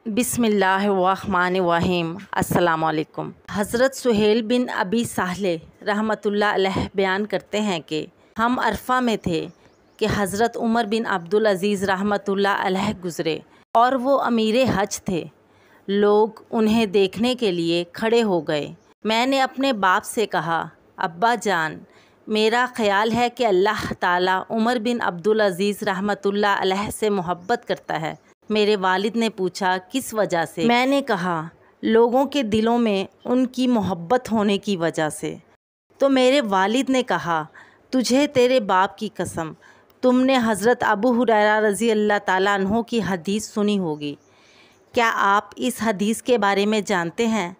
बिस्मिल्लाहिर्रहमानिर्रहीम। अस्सलामु अलैकुम। हज़रत सुहेल बिन अबी सालेह रहमतुल्लाह अलैह बयान करते हैं कि हम अरफा में थे कि हज़रत उमर बिन अब्दुल अज़ीज़ रहमतुल्लाह अलैह गुज़रे और वो अमीर हज थे। लोग उन्हें देखने के लिए खड़े हो गए। मैंने अपने बाप से कहा, अब्बा जान, मेरा ख़याल है कि अल्लाह ताला उमर बिन अब्दुल अज़ीज़ रहमतुल्लाह अलैह से मोहब्बत करता है। मेरे वालिद ने पूछा, किस वजह से? मैंने कहा, लोगों के दिलों में उनकी मोहब्बत होने की वजह से। तो मेरे वालिद ने कहा, तुझे तेरे बाप की कसम, तुमने हज़रत अबू हुरैरा रज़ी अल्लाह ताला अन्हो की हदीस सुनी होगी। क्या आप इस हदीस के बारे में जानते हैं?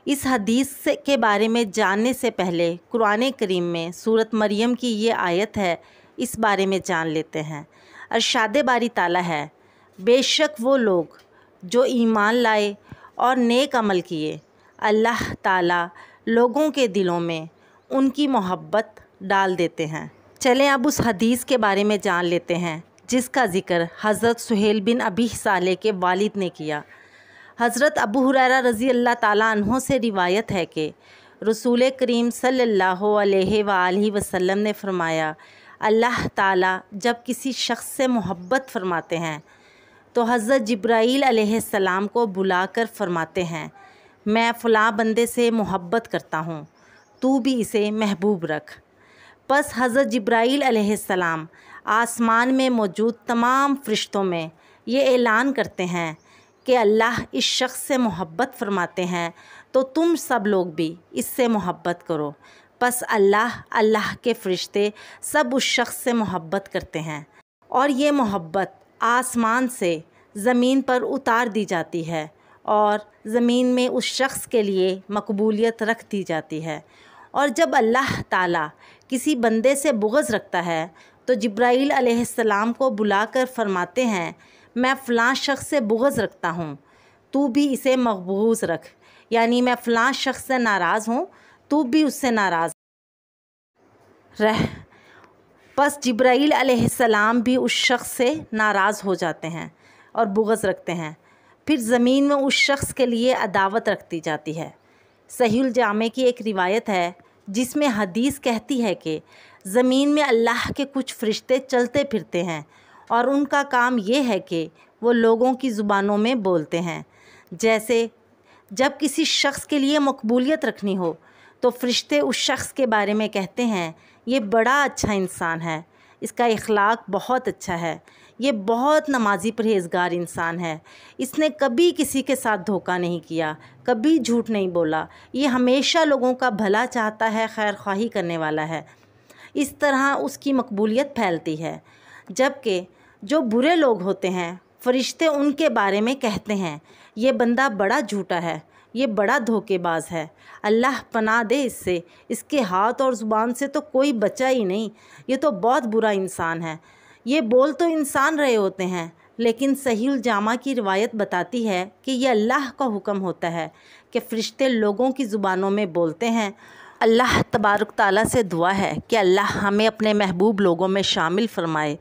इस हदीस के बारे में जानने से पहले कुरान करीम में सूरत मरियम की ये आयत है, इस बारे में जान लेते हैं। अरशाद बारी ताला है, बेशक वो लोग जो ईमान लाए और नेक अमल किए, अल्लाह ताला लोगों के दिलों में उनकी मोहब्बत डाल देते हैं। चलें अब उस हदीस के बारे में जान लेते हैं जिसका ज़िक्र हज़रत सुहेल बिन अबी सालेह के वालिद ने किया। हज़रत अबू हुरैरा रज़ी अल्लाह ताला अन्हो से रिवायत है कि रसूल करीम सल्लल्लाहु अलैहि वसल्लम ने फ़रमाया, अल्लाह ताला जब किसी शख्स से मोहब्बत फ़रमाते हैं तो हज़रत जिब्राईल अलैहिस्सलाम को बुलाकर फ़रमाते हैं, मैं फ़लाँ बंदे से मोहब्बत करता हूँ, तू भी इसे महबूब रख। बस हज़रत जिब्राईल अलैहिस्सलाम आसमान में मौजूद तमाम फ़रिश्तों में ये ऐलान करते हैं कि अल्लाह इस शख्स से मोहब्बत फ़रमाते हैं तो तुम सब लोग भी इससे मोहब्बत करो। बस अल्लाह के फ़रिश्ते सब उस शख्स से मोहब्बत करते हैं और ये मोहब्बत आसमान से ज़मीन पर उतार दी जाती है और ज़मीन में उस शख्स के लिए मकबूलियत रख दी जाती है। और जब अल्लाह ताला किसी बंदे से बुग़्ज़ रखता है तो जिब्राईल अलैहिस्सलाम को बुलाकर फ़रमाते हैं, मैं फ़लाँ शख्स से बुग़्ज़ रखता हूँ, तू भी इसे मक़बूज़ रख। यानी मैं फ़लाँ शख्स से नाराज़ हूँ, तू भी उससे नाराज़ रह। बस जिब्राईल अलैहिस्सलाम भी उस शख्स से नाराज़ हो जाते हैं और बुग़्ज़ रखते हैं। फिर ज़मीन में उस शख्स के लिए अदावत रख दी जाती है। सहीहुल जामे की एक रिवायत है जिसमें हदीस कहती है कि ज़मीन में अल्लाह के कुछ फ़रिश्ते चलते फिरते हैं और उनका काम ये है कि वो लोगों की ज़ुबानों में बोलते हैं। जैसे जब किसी शख्स के लिए मकबूलियत रखनी हो तो फ़रिश्ते उस शख्स के बारे में कहते हैं, ये बड़ा अच्छा इंसान है, इसका इखलाक बहुत अच्छा है, ये बहुत नमाजी परहेज़गार इंसान है, इसने कभी किसी के साथ धोखा नहीं किया, कभी झूठ नहीं बोला, ये हमेशा लोगों का भला चाहता है, खैर ख्वाही करने वाला है। इस तरह उसकी मकबूलियत फैलती है। जबकि जो बुरे लोग होते हैं, फ़रिश्ते उनके बारे में कहते हैं, ये बंदा बड़ा झूठा है, ये बड़ा धोखेबाज है, अल्लाह पनाह दे इससे, इसके हाथ और ज़ुबान से तो कोई बचा ही नहीं, ये तो बहुत बुरा इंसान है। ये बोल तो इंसान रहे होते हैं, लेकिन सहीहुल जामा की रिवायत बताती है कि ये अल्लाह का हुक्म होता है कि फ़रिश्ते लोगों की ज़ुबानों में बोलते हैं। अल्लाह तबारक ताला से दुआ है कि अल्लाह हमें अपने महबूब लोगों में शामिल फ़रमाए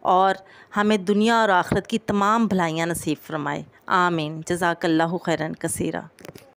और हमें दुनिया और आखिरत की तमाम भलाइयाँ नसीब फ़रमाए। आमीन। जज़ाकल्लाहु खैरन कसीरा।